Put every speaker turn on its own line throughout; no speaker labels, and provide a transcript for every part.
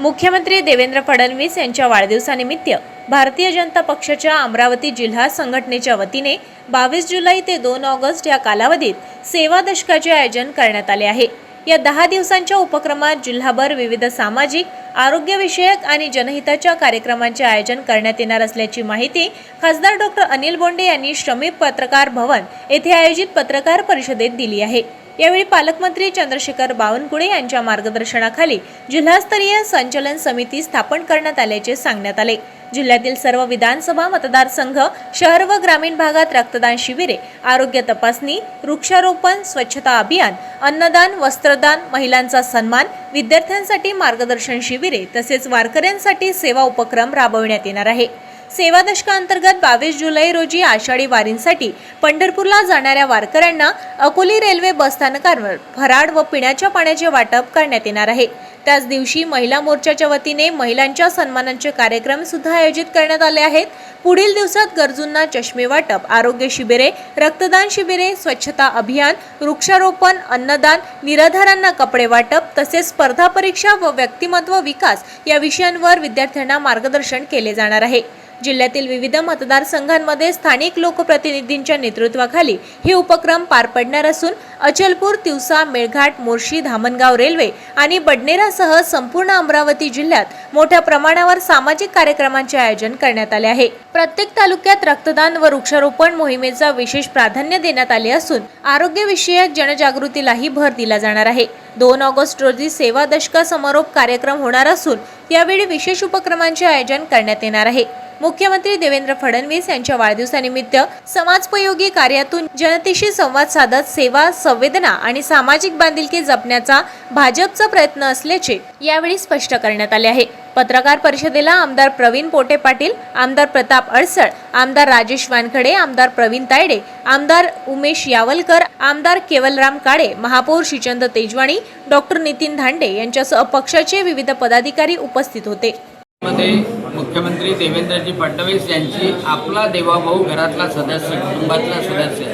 मुख्यमंत्री देवेंद्र फडणवीस यांच्या वाढदिवसानिमित्त भारतीय जनता पक्षाच्या अमरावती जिल्हा संघटनेच्या वतीने 22 जुलै ते 2 ऑगस्ट या कालावधीत सेवा दशकाचे आयोजन करण्यात आले आहे। या 10 दिवसांच्या उपक्रमात जिल्हाभर विविध सामाजिक, आरोग्य विषयक आणि जनहिताच्या कार्यक्रमांचे आयोजन करण्यात येणार असल्याची माहिती खासदार डॉ. अनिल बोंडे यांनी श्रमिक पत्रकार भवन येथे आयोजित पत्रकार परिषदेत दिली आहे। यावेळी पालकमंत्री चंद्रशेखर बावनकुळे यांच्या मार्गदर्शनाखाली जिल्हास्तरीय संचलन समिती स्थापन करण्यात आल्याचे सांगण्यात आले। जिल्ह्यातील सर्व विधानसभा मतदारसंघ, शहर व ग्रामीण भागात रक्तदान शिबिरे, आरोग्य तपासणी, वृक्षारोपण, स्वच्छता अभियान, अन्नदान, वस्त्रदान, महिलांचा सन्मान, विद्यार्थ्यांसाठी मार्गदर्शन शिबिरे तसेच वारकऱ्यांसाठी सेवा उपक्रम राबविण्यात येणार आहे। सेवा दशकाअंतर्गत 22 जुलै रोजी आषाढी वारींसाठी पंढरपूरला जाणाऱ्या वारकऱ्यांना अकोली रेल्वे बसस्थानकावर फराळ व पिण्याच्या पाण्याचे वाटप करण्यात येणार आहे। त्याच दिवशी महिला मोर्चाच्या वतीने महिलांच्या सन्मानाचे कार्यक्रम सुद्धा आयोजित करण्यात आले आहेत। पुढील दिवसात गरजूंना चष्मे वाटप, आरोग्य शिबिरे, रक्तदान शिबिरे, स्वच्छता अभियान, वृक्षारोपण, अन्नदान, निराधारांना कपडे वाटप तसेच स्पर्धा परीक्षा व व्यक्तिमत्व विकास या विषयांवर विद्यार्थ्यांना मार्गदर्शन केले जाणार आहे। जिल्ह्यातील विविध मतदारसंघांमध्ये स्थानिक लोकप्रतिनिधींच्या नेतृत्वाखाली हे उपक्रम पार पडणार असून अचलपूर, तिवसा, मेळघाट, मोर्शी, धामणगाव रेल्वे आणि बडनेरासह संपूर्ण अमरावती जिल्ह्यात मोठ्या प्रमाणावर सामाजिक कार्यक्रमांचे आयोजन करण्यात आले आहे। प्रत्येक तालुक्यात रक्तदान व वृक्षारोपण मोहिमेचा विशेष प्राधान्य देण्यात आले असून आरोग्यविषयक जनजागृतीलाही भर दिला जाणार आहे। 2 ऑगस्ट रोजी सेवा दशका समारोप कार्यक्रम होणार असून यावेळी विशेष उपक्रमांचे आयोजन करण्यात येणार आहे। मुख्यमंत्री देवेंद्र फडणवीस यांच्या वाढदिवसानिमित्त समाजोपयोगी कार्यातून जनतेशी संवाद साधत सेवा, संवेदना आणि सामाजिक बांधिलकी जपण्याचा भाजपचा प्रयत्न असल्याचे यावेळी स्पष्ट करण्यात आले आहे। पत्रकार परिषदेला आमदार प्रवीण पोटे पाटील, आमदार प्रताप अडसळ, आमदार राजेश वानखडे, आमदार प्रवीण तायडे, आमदार उमेश यावलकर, आमदार केवलराम काळे, महापौर श्रीचंद तेजवाणी, डॉ. नितीन धांडे यांच्यासह पक्षाचे विविध पदाधिकारी उपस्थित होते।
मुख्यमंत्री देवेंद्रजी फडणवीस यांची आपला देवाभाऊ घरातला सदस्य, कुटुंबातला सदस्य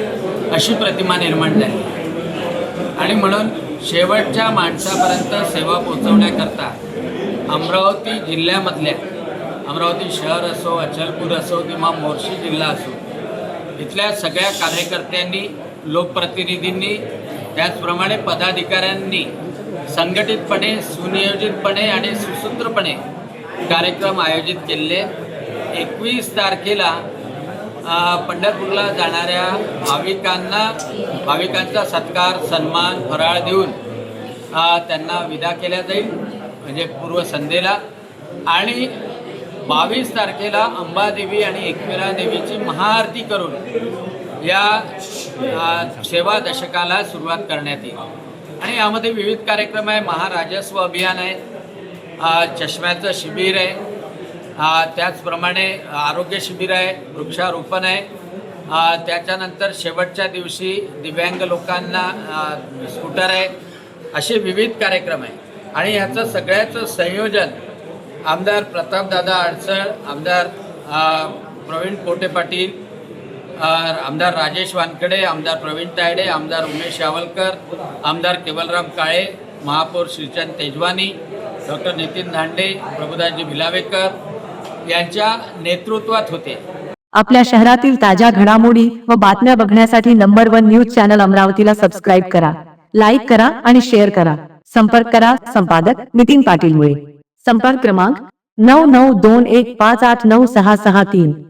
अशी प्रतिमा निर्माण झाली आणि म्हणून शेवटच्या माणसापर्यंत सेवा पोहोचवण्याकरता अमरावती जिल्ह्यामधल्या, अमरावती शहर असो, अचलपूर असो किंवा मोर्शी जिल्हा असो, इथल्या सगळ्या कार्यकर्त्यांनी, लोकप्रतिनिधींनी, त्याचप्रमाणे पदाधिकाऱ्यांनी संघटितपणे, सुनियोजितपणे आणि सुसूत्रपणे कार्यक्रम आयोजित केले। 21 तारखेला पंढरपूरला जाणाऱ्या भाविकांचा सत्कार, सन्मान, फराळ देऊन त्यांना विदा केल्या जाईल, म्हणजे पूर्वसंध्येला। आणि 22 तारखेला अंबादेवी आणि एकविरा देवीची महाआरती करून या सेवा दशकाला सुरुवात करण्यात येईल। आणि यामध्ये विविध कार्यक्रम आहे, महाराजस्व अभियान आहे, चष्म्याचं शिबिर आहे, त्याचप्रमाणे आरोग्य शिबिर आहे, वृक्षारोपण आहे, त्याच्यानंतर शेवटच्या दिवशी दिव्यांग लोकांना स्कूटर आहे, असे विविध कार्यक्रम आहे। आणि ह्याचं सगळ्याचं संयोजन आमदार प्रतापदादा अडसळ, आमदार प्रवीण पोटे पाटील, आमदार राजेश वानखडे, आमदार प्रवीण तायडे, आमदार उमेश यावलकर, आमदार केवलराम काळे, महापौर श्रीचंद तेजवानी, डॉ. नितीन धांडे, प्रभुदासजी भिलावेकर यांच्या नेतृत्वात होते।
आपल्या शहरातील ताज्या घडामोडी व बातम्या बघण्यासाठी नंबर 1 न्यूज चॅनल अमरावतीला सबस्क्राईब करा, लाईक करा आणि शेअर करा। संपर्क करा संपादक नितीन पाटील मुळे। संपर्क क्रमांक 9921589663।